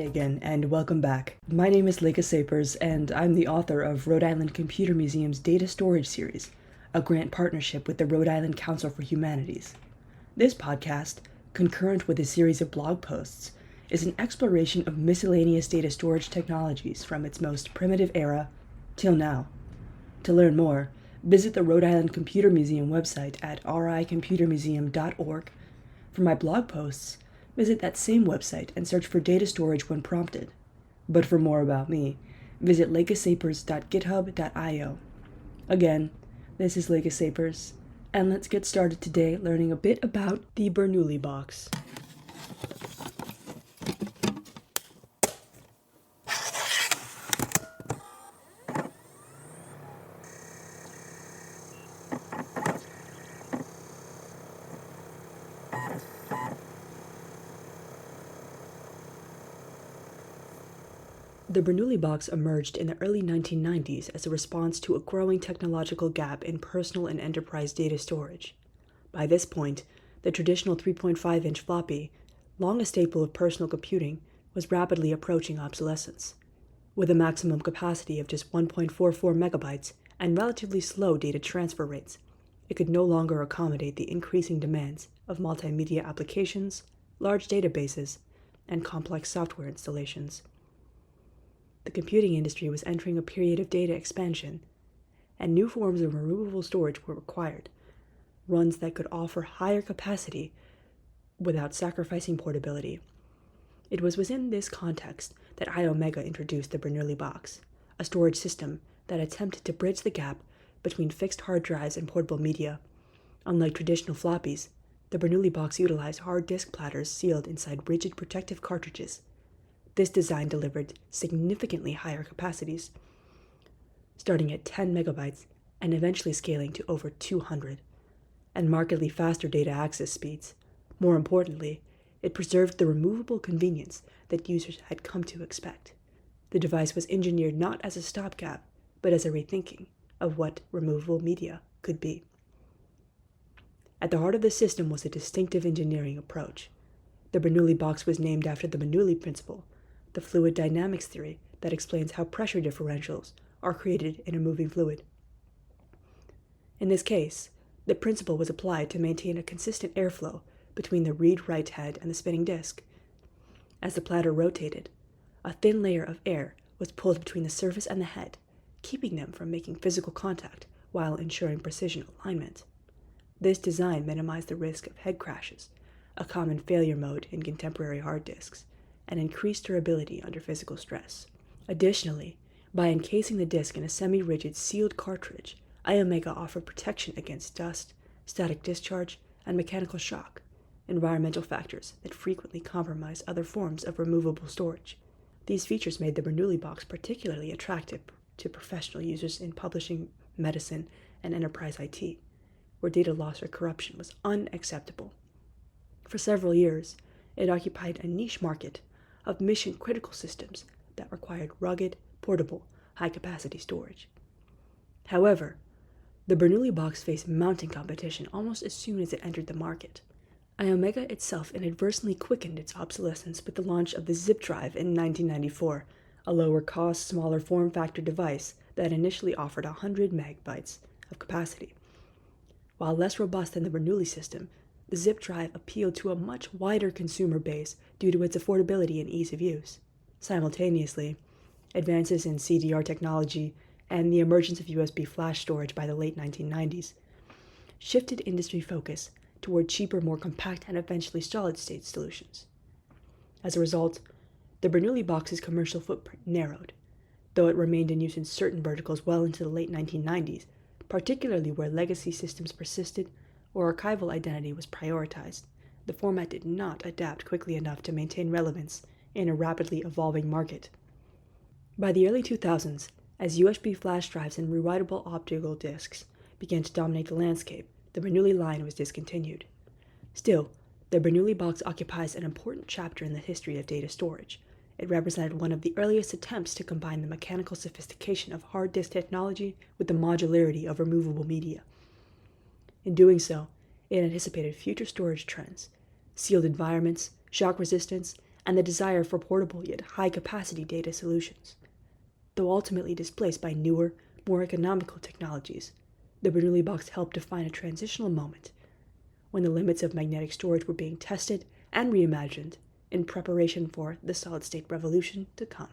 again, and welcome back. My name is Lekha Sapers, and I'm the author of Rhode Island Computer Museum's Data Storage Series, a grant partnership with the Rhode Island Council for Humanities. This podcast, concurrent with a series of blog posts, is an exploration of miscellaneous data storage technologies from its most primitive era till now. To learn more, visit the Rhode Island Computer Museum website at ricomputermuseum.org. For my blog posts, visit that same website and search for data storage when prompted. But for more about me, visit lekhasapers.github.io. Again, this is Lekha Sapers, and let's get started today learning a bit about the Bernoulli Box. The Bernoulli Box emerged in the early 1990s as a response to a growing technological gap in personal and enterprise data storage. By this point, the traditional 3.5-inch floppy, long a staple of personal computing, was rapidly approaching obsolescence. With a maximum capacity of just 1.44 megabytes and relatively slow data transfer rates, it could no longer accommodate the increasing demands of multimedia applications, large databases, and complex software installations. The computing industry was entering a period of data expansion, and new forms of removable storage were required, ones that could offer higher capacity without sacrificing portability. It was within this context that Iomega introduced the Bernoulli Box, a storage system that attempted to bridge the gap between fixed hard drives and portable media. Unlike traditional floppies, the Bernoulli Box utilized hard disk platters sealed inside rigid protective cartridges. This design delivered significantly higher capacities, starting at 10 megabytes and eventually scaling to over 200, and markedly faster data access speeds. More importantly, it preserved the removable convenience that users had come to expect. The device was engineered not as a stopgap, but as a rethinking of what removable media could be. At the heart of the system was a distinctive engineering approach. The Bernoulli Box was named after the Bernoulli principle, the fluid dynamics theory that explains how pressure differentials are created in a moving fluid. In this case, the principle was applied to maintain a consistent airflow between the read-write head and the spinning disk. As the platter rotated, a thin layer of air was pulled between the surface and the head, keeping them from making physical contact while ensuring precision alignment. This design minimized the risk of head crashes, a common failure mode in contemporary hard disks, and increased durability under physical stress. Additionally, by encasing the disk in a semi-rigid sealed cartridge, Iomega offered protection against dust, static discharge, and mechanical shock, environmental factors that frequently compromise other forms of removable storage. These features made the Bernoulli Box particularly attractive to professional users in publishing, medicine, and enterprise IT, where data loss or corruption was unacceptable. For several years, it occupied a niche market of mission-critical systems that required rugged, portable, high-capacity storage. However, the Bernoulli Box faced mounting competition almost as soon as it entered the market. Iomega itself inadvertently quickened its obsolescence with the launch of the zip drive in 1994, a lower-cost, smaller form-factor device that initially offered 100 megabytes of capacity. While less robust than the Bernoulli system, the zip drive appealed to a much wider consumer base due to its affordability and ease of use. Simultaneously, advances in CDR technology and the emergence of USB flash storage by the late 1990s shifted industry focus toward cheaper, more compact, and eventually solid-state solutions. As a result, the Bernoulli Box's commercial footprint narrowed, though it remained in use in certain verticals well into the late 1990s, particularly where legacy systems persisted or archival identity was prioritized. The format did not adapt quickly enough to maintain relevance in a rapidly evolving market. By the early 2000s, as USB flash drives and rewritable optical discs began to dominate the landscape, the Bernoulli line was discontinued. Still, the Bernoulli Box occupies an important chapter in the history of data storage. It represented one of the earliest attempts to combine the mechanical sophistication of hard disk technology with the modularity of removable media. In doing so, it anticipated future storage trends, sealed environments, shock resistance, and the desire for portable yet high-capacity data solutions. Though ultimately displaced by newer, more economical technologies, the Bernoulli Box helped define a transitional moment when the limits of magnetic storage were being tested and reimagined in preparation for the solid-state revolution to come.